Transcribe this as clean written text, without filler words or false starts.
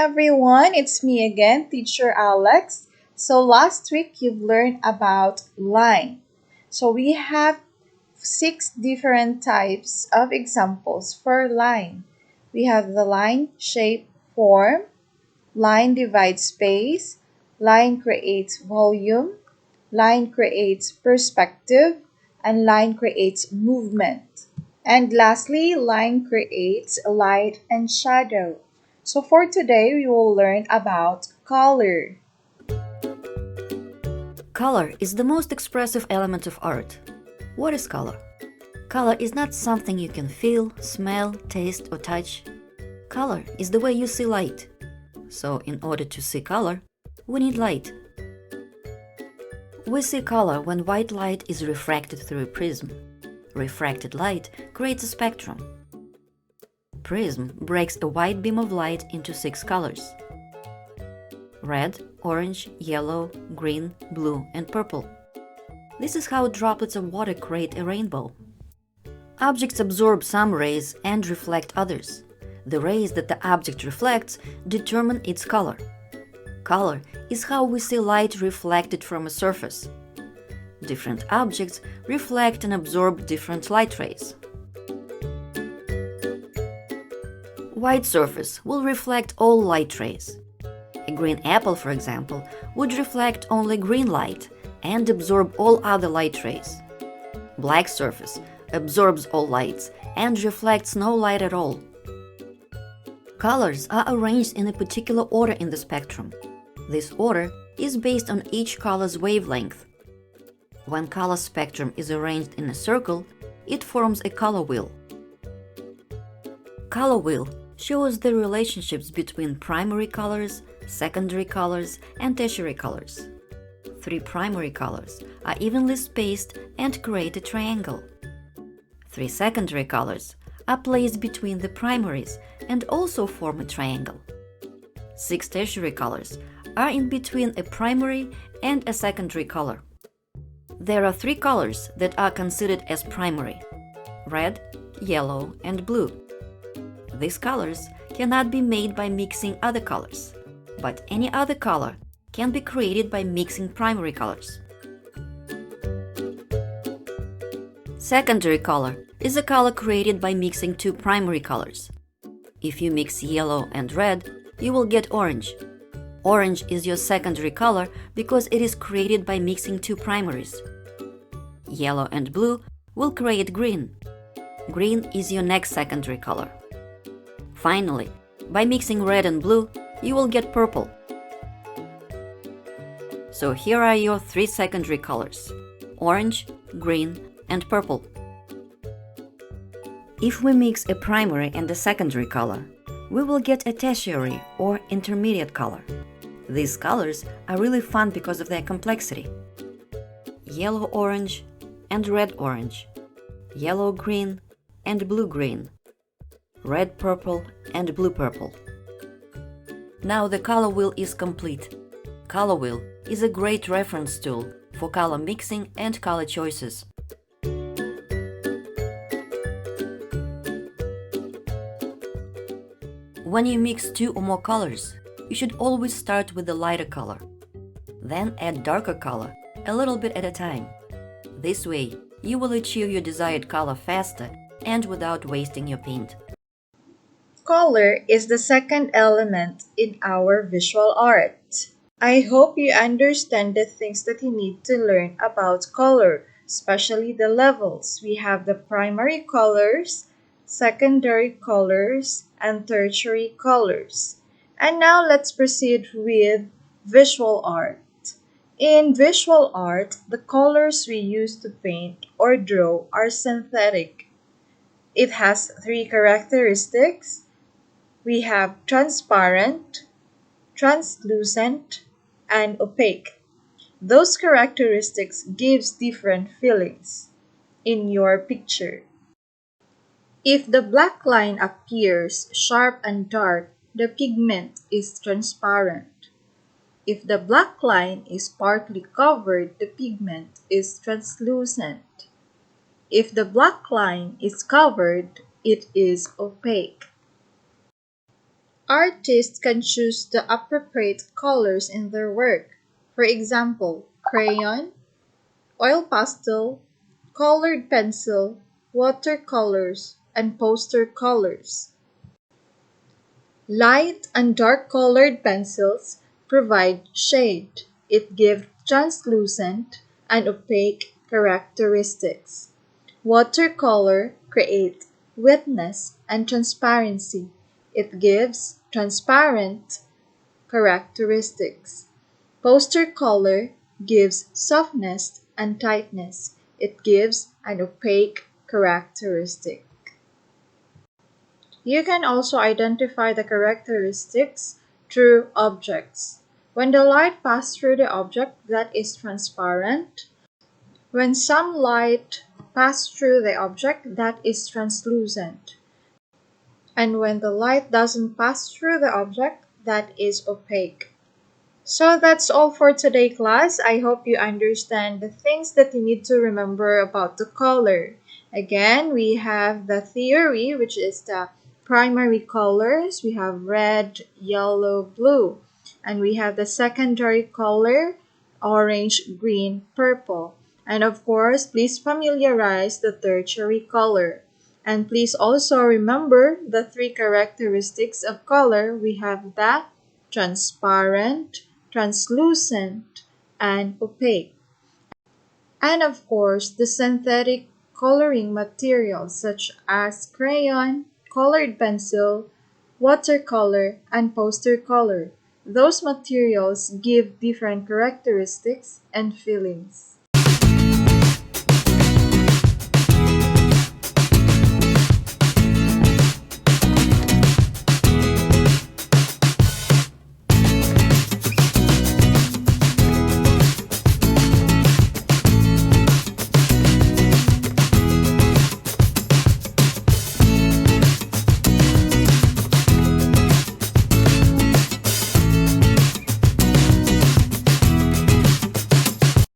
everyone, it's me again, Teacher Alex. So last week you've learned about line. So we have six different types of examples for line. We have the line, shape, form, line divides space, line creates volume, line creates perspective, and line creates movement. And lastly, line creates light and shadow. So for today, we will learn about color. Color is the most expressive element of art. What is color? Color is not something you can feel, smell, taste, or touch. Color is the way you see light. So, in order to see color, we need light. We see color when white light is refracted through a prism. Refracted light creates a spectrum. Prism breaks a white beam of light into 6 colors: red, orange, yellow, green, blue, and purple. This is how droplets of water create a rainbow. Objects absorb some rays and reflect others. The rays that the object reflects determine its color. Color is how we see light reflected from a surface. Different objects reflect and absorb different light rays. White surface will reflect all light rays. A green apple, for example, would reflect only green light and absorb all other light rays. Black surface absorbs all lights and reflects no light at all. Colors are arranged in a particular order in the spectrum. This order is based on each color's wavelength. When color spectrum is arranged in a circle, it forms a color wheel. Color wheel shows the relationships between primary colors, secondary colors, and tertiary colors. 3 primary colors are evenly spaced and create a triangle. 3 secondary colors are placed between the primaries and also form a triangle. 6 tertiary colors are in between a primary and a secondary color. There are 3 colors that are considered as primary: red, yellow, and blue. These colors cannot be made by mixing other colors, but any other color can be created by mixing primary colors. Secondary color is a color created by mixing 2 primary colors. If you mix yellow and red, you will get orange. Orange is your secondary color because it is created by mixing 2 primaries. Yellow and blue will create green. Green is your next secondary color. Finally, by mixing red and blue, you will get purple. So here are your 3 secondary colors: orange, green, and purple. If we mix a primary and a secondary color, we will get a tertiary or intermediate color. These colors are really fun because of their complexity: yellow-orange and red-orange, yellow-green and blue-green, red-purple and blue-purple. Now the color wheel is complete. Color wheel is a great reference tool for color mixing and color choices. When you mix 2 or more colors, you should always start with the lighter color. Then add darker color a little bit at a time. This way, you will achieve your desired color faster and without wasting your paint. Color is the second element in our visual art. I hope you understand the things that you need to learn about color, especially the levels. We have the primary colors, secondary colors, and tertiary colors. And now let's proceed with visual art. In visual art, the colors we use to paint or draw are synthetic. It has 3 characteristics. We have transparent, translucent, and opaque. Those characteristics gives different feelings in your picture. If the black line appears sharp and dark, the pigment is transparent. If the black line is partly covered, the pigment is translucent. If the black line is covered, it is opaque. Artists can choose the appropriate colors in their work. For example, crayon, oil pastel, colored pencil, watercolors, and poster colors. Light and dark colored pencils provide shade. It gives translucent and opaque characteristics. Watercolor creates wetness and transparency. It gives transparent characteristics. Poster color gives softness and tightness. It gives an opaque characteristic. You can also identify the characteristics through objects. When the light passes through the object, that is transparent. When some light passes through the object, that is translucent. And when the light doesn't pass through the object, that is opaque. So that's all for today, class. I hope you understand the things that you need to remember about the color. Again, we have the theory, which is the primary colors. We have red, yellow, blue. And we have the secondary color, orange, green, purple. And of course, please familiarize the tertiary color. And please also remember the three characteristics of color. We have the transparent, translucent, and opaque. And of course, the synthetic coloring materials such as crayon, colored pencil, watercolor, and poster color. Those materials give different characteristics and feelings.